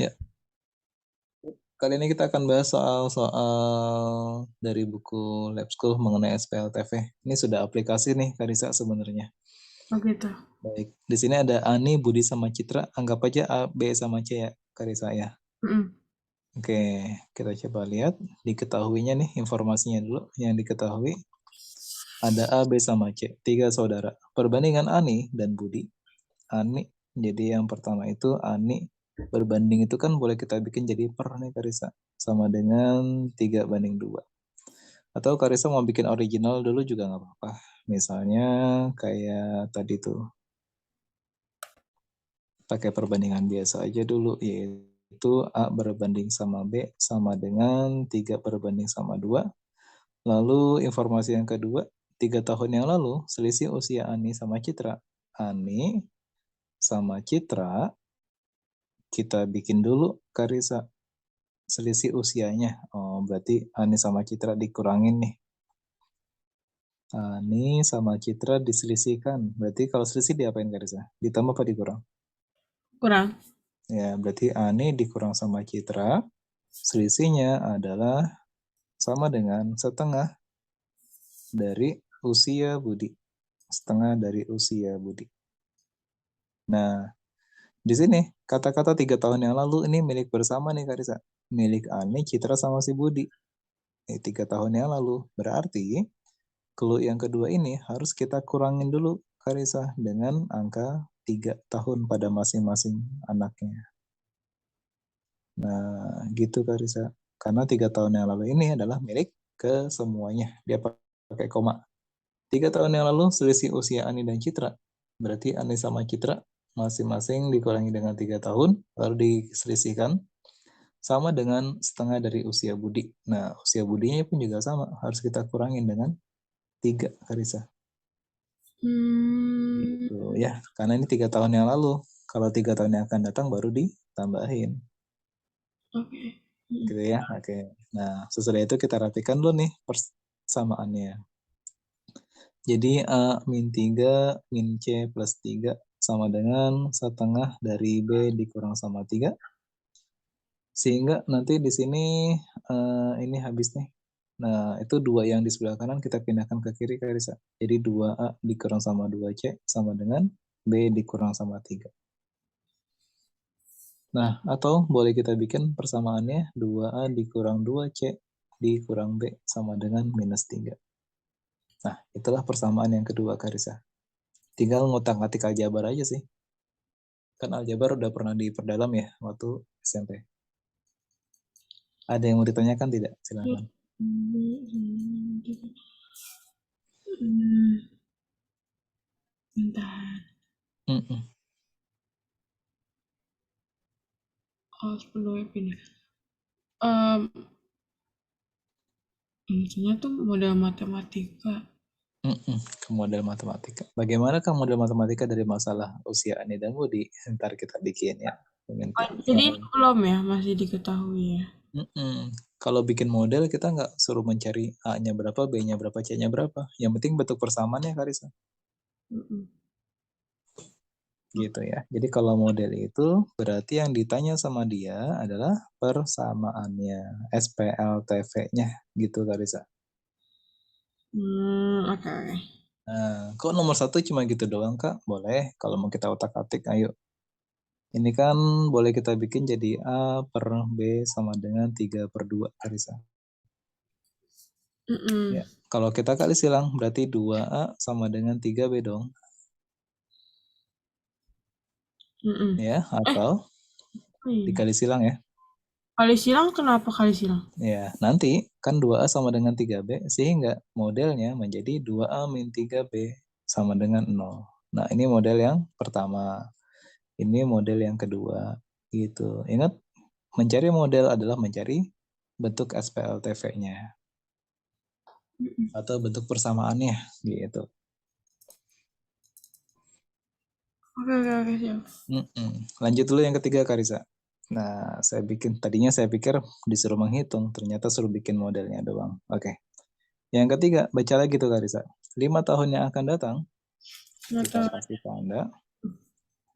Ya, kali ini kita akan bahas soal dari buku Lab School mengenai SPLTV. Ini sudah aplikasi nih, Karisa sebenarnya. Oh gitu. Baik, di sini ada Ani, Budi, sama Citra. Anggap aja A, B, sama C ya, Karisa ya. Mm-mm. Oke, kita coba lihat. Diketahuinya nih informasinya dulu. Yang diketahui ada A, B, sama C. 3 saudara. Perbandingan Ani dan Budi. Ani, jadi yang pertama itu Ani berbanding itu kan boleh kita bikin jadi per nih Karisa. Sama dengan 3:2. Atau Karisa mau bikin original dulu juga nggak apa-apa. Misalnya kayak tadi tuh pakai perbandingan biasa aja dulu, yaitu A berbanding sama B sama dengan 3/2. Lalu informasi yang kedua, 3 tahun yang lalu selisih usia Ani sama Citra. Ani sama Citra kita bikin dulu Karisa selisih usianya. Oh, berarti Ani sama Citra dikurangin nih. Ani sama Citra diselisihkan. Berarti kalau selisih diapain Karisa? Ditambah apa dikurang? Kurang. Ya, berarti Ani dikurang sama Citra. Selisihnya adalah sama dengan setengah dari usia Budi. Setengah dari usia Budi. Nah, di sini kata-kata 3 tahun yang lalu ini milik bersama nih Karisa. Milik Ani, Citra, sama si Budi. 3 tahun yang lalu. Berarti clue yang kedua ini harus kita kurangin dulu Karisa dengan angka 3 tahun pada masing-masing anaknya. Nah, gitu Karisa. Karena 3 tahun yang lalu ini adalah milik ke semuanya. Dia pakai koma. 3 tahun yang lalu selisih usia Ani dan Citra. Berarti Ani sama Citra masing-masing dikurangi dengan 3 tahun, lalu diselisihkan sama dengan setengah dari usia Budi. Nah, usia Budinya pun juga sama, harus kita kurangin dengan 3 Karisa. Gitu ya, karena ini 3 tahun yang lalu. Kalau 3 tahun yang akan datang baru ditambahin. Oke. Gitu ya, oke. Nah, sesudah itu kita rapikan dulu nih persamaannya. Jadi A min 3 min C plus 3 sama dengan setengah dari B dikurang sama 3. Sehingga nanti di sini ini habis nih. Nah, itu 2 yang di sebelah kanan kita pindahkan ke kiri Karisa. Jadi 2A dikurang sama 2C sama dengan B dikurang sama 3. Nah, atau boleh kita bikin persamaannya 2A dikurang 2C dikurang B sama dengan minus 3. Nah, itulah persamaan yang kedua Karisa. Tinggal ngotak-ngatik aljabar aja sih. Kan aljabar udah pernah diperdalam ya waktu SMP. Ada yang mau ditanyakan tidak? Silakan. Bentar. Mm-mm. Perlu pindah. Intinya tuh model matematika. Mm-mm. Ke model matematika. Bagaimana kan model matematika dari masalah usia Ani dan Budi? Ntar kita bikin ya. Oh, jadi itu belum ya, masih diketahui ya. Mm-mm. Kalau bikin model kita nggak suruh mencari A-nya berapa, B-nya berapa, C-nya berapa. Yang penting bentuk persamaannya Karisa. Mm-mm. Gitu ya. Jadi kalau model itu berarti yang ditanya sama dia adalah persamaannya, SPLTV-nya gitu Karisa. Oke. Nah, kok nomor 1 cuma gitu doang Kak? Boleh, kalau mau kita otak-atik, ayo. Ini kan boleh kita bikin jadi A per B sama dengan 3/2 Karisa. Mm-mm. Ya, kalau kita kali silang berarti 2A sama dengan 3B dong. Mm-mm. Ya, atau Oh iya. dikali silang ya. Kali silang kenapa kali silang? Ya, nanti kan 2A sama dengan 3B sehingga modelnya menjadi 2A min 3B sama dengan 0. Nah, ini model yang pertama. Ini model yang kedua. Gitu. Ingat, mencari model adalah mencari bentuk SPLTV-nya atau bentuk persamaannya gitu. Oke, siap. Lanjut dulu yang ketiga Karisa. Nah, tadinya saya pikir disuruh menghitung, ternyata suruh bikin modelnya doang. Oke. Yang ketiga, baca lagi tuh Karisa. 5 tahun yang akan datang, kita Mata. kasih tanda.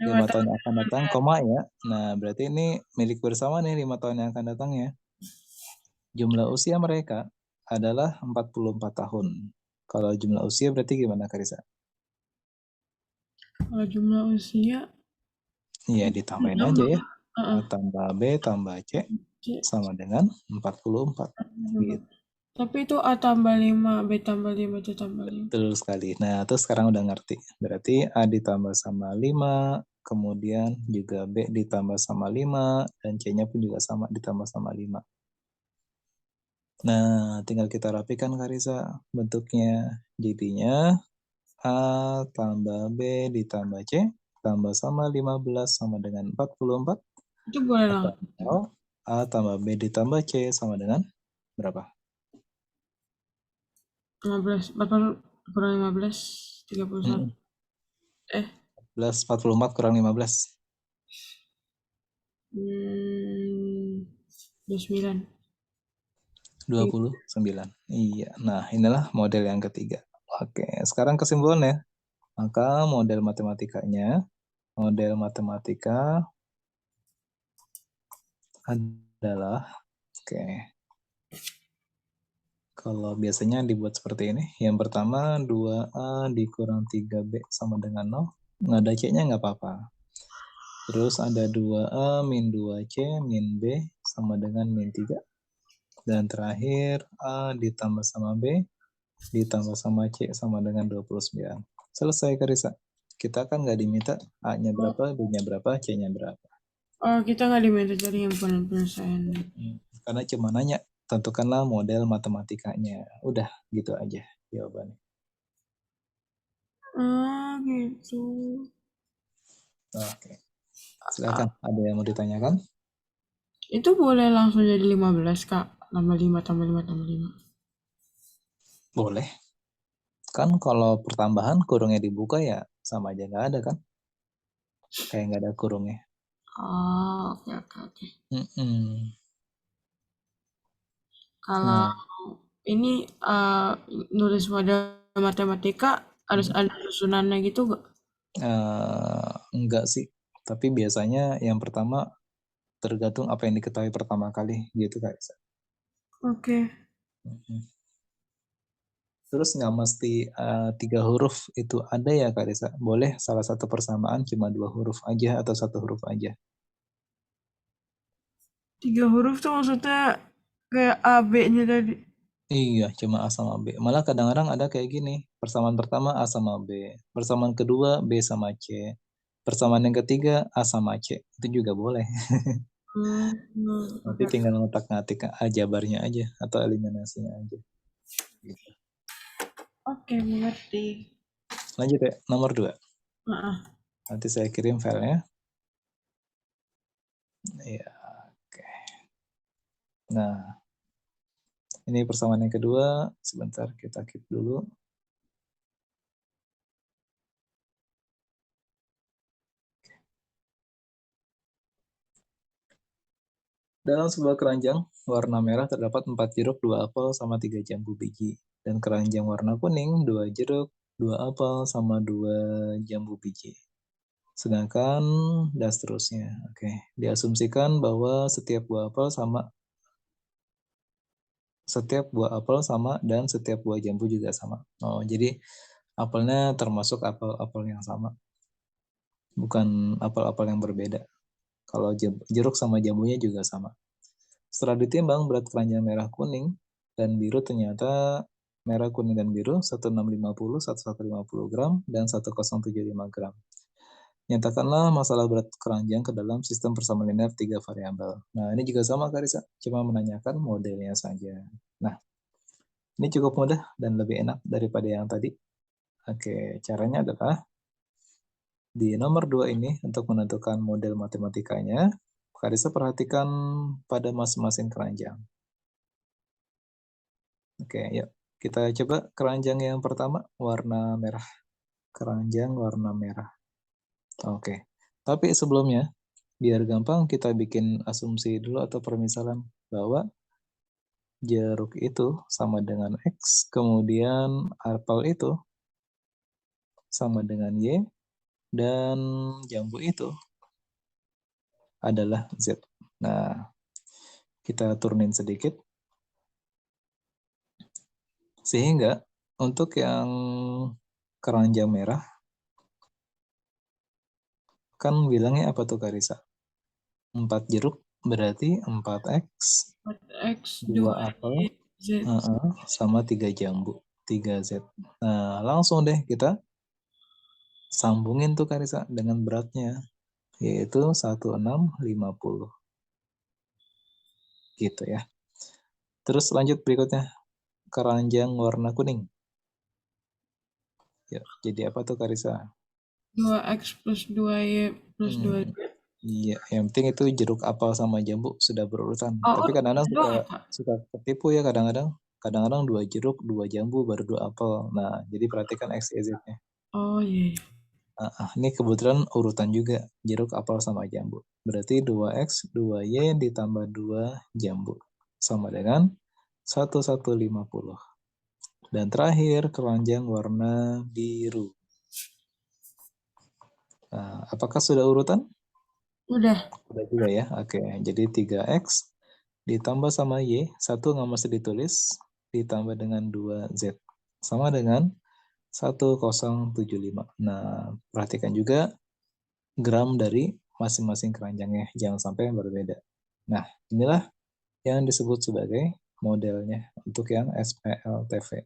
5 5 tahun tahun yang akan datang, koma ya. Nah, berarti ini milik bersama nih 5 tahun yang akan datang ya. Jumlah usia mereka adalah 44 tahun. Kalau jumlah usia berarti gimana, Karisa? kalau jumlah usia Iya, itu ditambahin aja nambah. ya. A Heeh. tambah B tambah C C. sama dengan 44. Gitu. Tapi itu A tambah 5, B tambah 5, C tambah 5. Betul sekali. Nah, terus sekarang udah ngerti. Berarti A ditambah sama 5, kemudian juga B ditambah sama 5, dan C-nya pun juga sama ditambah sama 5. Nah, tinggal kita rapikan, Karisa, bentuknya. Jadinya A tambah B ditambah C tambah sama 15 sama dengan 44. Itu boleh langsung. Atau A tambah B ditambah C sama dengan berapa? 15, 40 kurang 15, 31. Mm-mm. Eh, 44 kurang 15. hmm, 29. 29. Iya. Nah, inilah model yang ketiga. Oke, sekarang kesimpulannya. Maka model matematika adalah, oke, kalau biasanya dibuat seperti ini. Yang pertama, 2A dikurang 3B sama dengan 0. Nggak ada C-nya nggak apa-apa. Terus ada 2A min 2C min B sama dengan min 3. Dan terakhir, A ditambah sama B ditambah sama C sama dengan 29. Selesai, Karisa. Kita kan nggak diminta A-nya Oh, berapa, B-nya berapa, C-nya berapa. oh, kita nggak diminta cari yang penyelesaian. Karena cuma nanya, tentukanlah model matematikanya. Udah, gitu aja jawabannya. Ah, gitu. Oke, silakan. Ada yang mau ditanyakan? Itu boleh langsung jadi 15, Kak. Tambah 5, tambah 5, tambah 5. Boleh. Kan kalau pertambahan kurungnya dibuka ya sama aja nggak ada kan? Kayak nggak ada kurungnya. Oh, oke, oke, oke. Mm-mm. Kalau Nah, ini nulis model matematika harus mm, ada susunannya gitu gak? enggak sih. Tapi biasanya yang pertama tergantung apa yang diketahui pertama kali gitu Kak. Oke. Mm-mm. Terus nggak mesti 3 huruf itu ada ya Kak Risa. Boleh salah satu persamaan cuma 2 huruf aja atau 1 huruf aja. 3 huruf tuh maksudnya kayak A, B-nya tadi. Iya, cuma A sama B. Malah kadang-kadang ada kayak gini. Persamaan pertama A sama B. Persamaan kedua B sama C. Persamaan yang ketiga A sama C. Itu juga boleh. Hmm, Nanti oke. tinggal ngotak-ngatik jabarnya aja atau eliminasinya aja. Gitu. Oke, mengerti. Lanjut ya, nomor 2. Nah, Nanti saya kirim filenya. Ya, oke. Nah, ini persamaan yang kedua. Sebentar, kita keep dulu. Dalam sebuah keranjang warna merah terdapat 4 jeruk, 2 apel, sama 3 jambu biji. Dan keranjang warna kuning, 2 jeruk, 2 apel, sama 2 jambu biji. Sedangkan dan seterusnya. Oke, diasumsikan bahwa setiap buah apel sama dan setiap buah jambu juga sama. Oh, jadi apelnya termasuk apel-apel yang sama, bukan apel-apel yang berbeda. Kalau jeruk sama jambunya juga sama. Setelah ditimbang berat keranjang merah kuning dan biru ternyata merah kuning dan biru 1650, 1150 gram dan 1075 gram. Nyatakanlah masalah berat keranjang ke dalam sistem persamaan linear 3 variabel. Nah, ini juga sama Karisa, cuma menanyakan modelnya saja. Nah, ini cukup mudah dan lebih enak daripada yang tadi. Oke, caranya adalah di nomor 2 ini untuk menentukan model matematikanya, Karisa perhatikan pada masing-masing keranjang. Oke, yuk. Kita coba keranjang yang pertama, warna merah. Keranjang warna merah. Oke. Tapi sebelumnya, biar gampang kita bikin asumsi dulu atau permisalan bahwa jeruk itu sama dengan X, kemudian apel itu sama dengan Y, Dan jambu itu adalah Z. Nah, kita turunin sedikit. Sehingga untuk yang keranjang merah, kan bilangnya apa tuh Karisa? 4 jeruk berarti 4X, 4X 2 apel, 2Y Z. sama 3 jambu, 3Z. Nah, langsung deh kita sambungin tuh Karisa dengan beratnya, yaitu 1650. Gitu ya. Terus lanjut berikutnya, keranjang warna kuning. Ya, jadi apa tuh Karisa? 2X plus 2Y plus 2Z. Iya, yang penting itu jeruk apel sama jambu sudah berurutan. Oh, Tapi kadang-kadang itu suka doang ya, Kak? suka ketipu ya kadang-kadang. Kadang-kadang 2 jeruk, 2 jambu, baru 2 apel. Nah, jadi perhatikan X, Y, Z-nya. Oh iya. Ini kebetulan urutan juga, jeruk, apel, sama jambu. Berarti 2X, 2Y ditambah 2 jambu. Sama dengan 1150. Dan terakhir, keranjang warna biru. Nah, apakah sudah urutan? Udah. Udah juga ya. Oke, jadi 3X ditambah sama Y, 1 nggak mesti ditulis, ditambah dengan 2Z. Sama dengan 1075. Nah, perhatikan juga gram dari masing-masing keranjangnya. Jangan sampai berbeda. Nah, inilah yang disebut sebagai modelnya untuk yang SPLTV.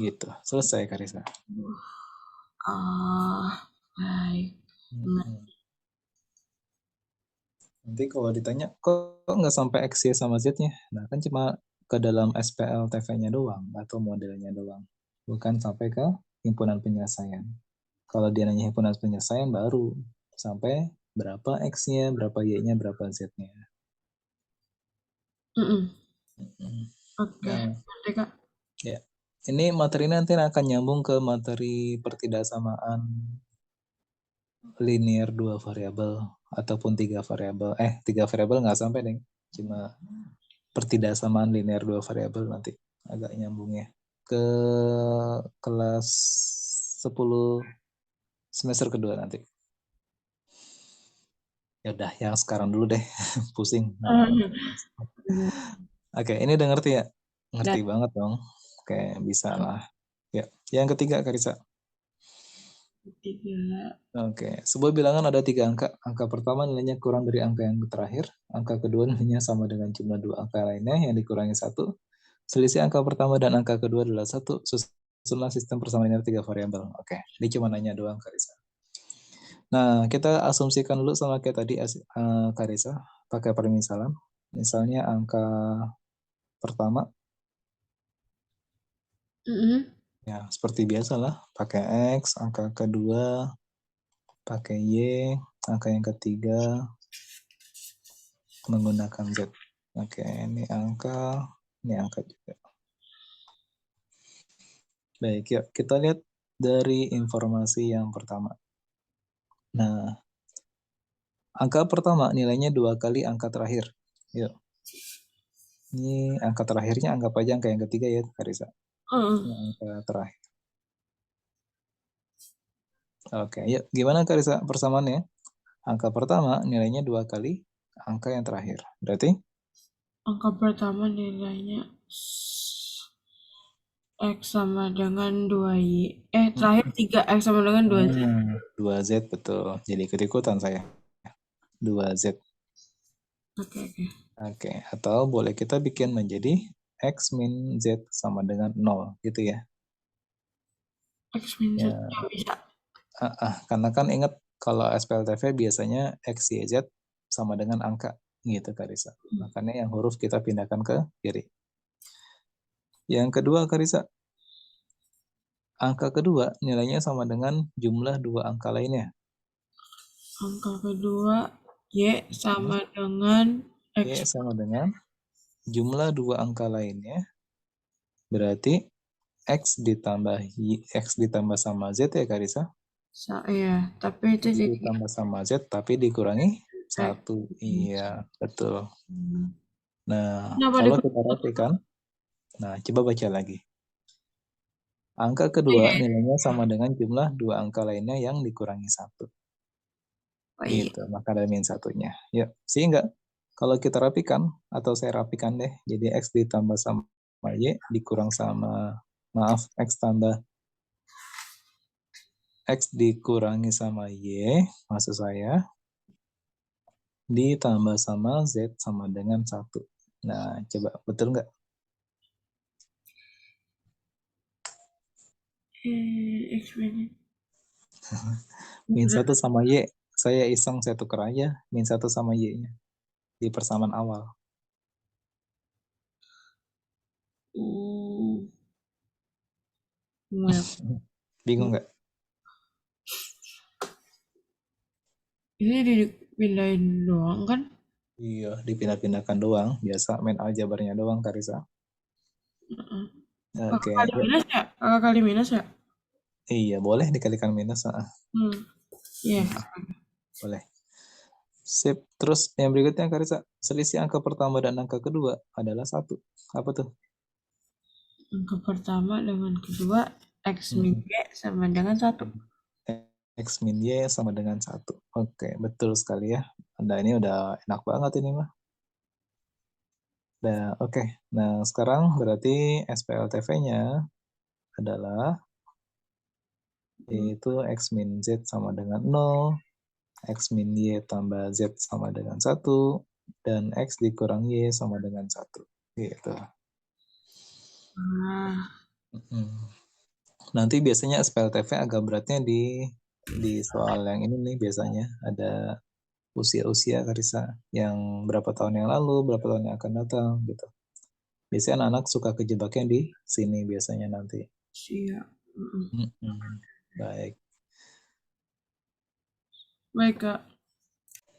Gitu. Selesai, Karisa. Baik. Nanti kalau ditanya, kok nggak sampai X, Y, sama Z-nya? Nah, kan cuma ke dalam SPLTV-nya doang, atau modelnya doang. Bukan sampai ke himpunan penyelesaian. Kalau dia nanya himpunan penyelesaian, baru sampai berapa X-nya, berapa Y-nya, berapa Z-nya. Oke. Nah, Nanti, Kak. ya. Ini materi nanti akan nyambung ke materi pertidaksamaan linear 2 variabel ataupun 3 variabel. 3 variabel nggak sampai deh. Cuma pertidaksamaan linear 2 variabel nanti agak nyambungnya ke kelas 10 semester kedua nanti. Ya udah, yang sekarang dulu deh. Pusing. Oke, ini udah ngerti ya? Ngerti Dan banget dong. Oke, bisa lah. Ya, yang ketiga Karisa. tiga. Oke, sebuah bilangan ada 3 angka. Angka pertama nilainya kurang dari angka yang terakhir. Angka kedua nilainya sama dengan jumlah 2 angka lainnya yang dikurangi 1. Selisih angka pertama dan angka kedua adalah 1. Susunlah sistem persamaan linear 3 variabel. Oke, ini cuma nanya doang Karisa. Nah, kita asumsikan dulu sama kayak tadi Karisa, pakai permisalan. Misalnya angka pertama, ya seperti biasa lah, pakai X, angka kedua, pakai Y, angka yang ketiga, menggunakan Z. Oke, ini angka juga. Baik, yuk kita lihat dari informasi yang pertama. Nah, angka pertama nilainya 2 kali angka terakhir. Yuk. Ini angka terakhirnya anggap aja angka yang ketiga ya, Karisa. Ini angka terakhir. Oke, yuk gimana Karisa persamaannya? Angka pertama nilainya 2 kali angka yang terakhir. Berarti Angka pertama nilainya X sama dengan 2Y. Terakhir 3X sama dengan 2Z. 2Z betul. Jadi ikut-ikutan saya. 2Z. Oke, oke. Oke, atau boleh kita bikin menjadi X min Z sama dengan 0 gitu ya. X min Z. Ya, Bisa. karena kan ingat kalau SPLTV biasanya X, Y, Z sama dengan angka gitu Karisa. Makanya yang huruf kita pindahkan ke kiri. Yang kedua Karisa, angka kedua nilainya sama dengan jumlah 2 angka lainnya. Angka kedua Y sama dengan Y X. sama dengan jumlah 2 angka lainnya. Berarti X ditambah X ditambah sama Z ya Karisa. Ya, tapi itu X jadi ditambah sama Z tapi dikurangi X. 1. Iya, betul. Nah, Kenapa kalau kita dikurangi? rapikan, nah coba baca lagi. Angka kedua nilainya sama dengan jumlah dua angka lainnya yang dikurangi 1. Oh iya. Gitu, maka ada min satunya. Yuk, sehingga kalau kita rapikan, atau saya rapikan deh, jadi X ditambah sama Y dikurang sama, maaf, X dikurangi sama Y, maksud saya, ditambah sama Z sama dengan 1. Nah, coba betul nggak? X-Men. Min 1 sama Y, saya iseng, saya tuker aja min 1 sama Y-nya di persamaan awal. Bingung nggak? Ini dipindahin doang kan? Iya, dipindah-pindahkan doang. Biasa main aljabarnya doang, Karisa. Kakak Oke, kali yuk. minus ya? Kakak kali minus ya? Iya, boleh dikalikan minus. Iya. Boleh. Sip. Terus yang berikutnya, Karisa. Selisih angka pertama dan angka kedua adalah 1. Apa tuh? Angka pertama dengan kedua X min Mm-mm. Y sama dengan 1. X min Y sama dengan 1. Oke, betul sekali ya. Anda ini udah enak banget ini mah. Nah, oke. Nah, sekarang berarti SPLTV-nya adalah yaitu X min Z sama dengan 0, X min Y tambah Z sama dengan 1, dan X dikurang Y sama dengan 1. Gitu. Nanti biasanya SPLTV agak beratnya di soal yang ini nih, biasanya ada usia-usia, Karisa, yang berapa tahun yang lalu, berapa tahun yang akan datang gitu. Biasanya anak-anak suka kejebaknya di sini biasanya nanti. Siap. Baik. Baik, Kak.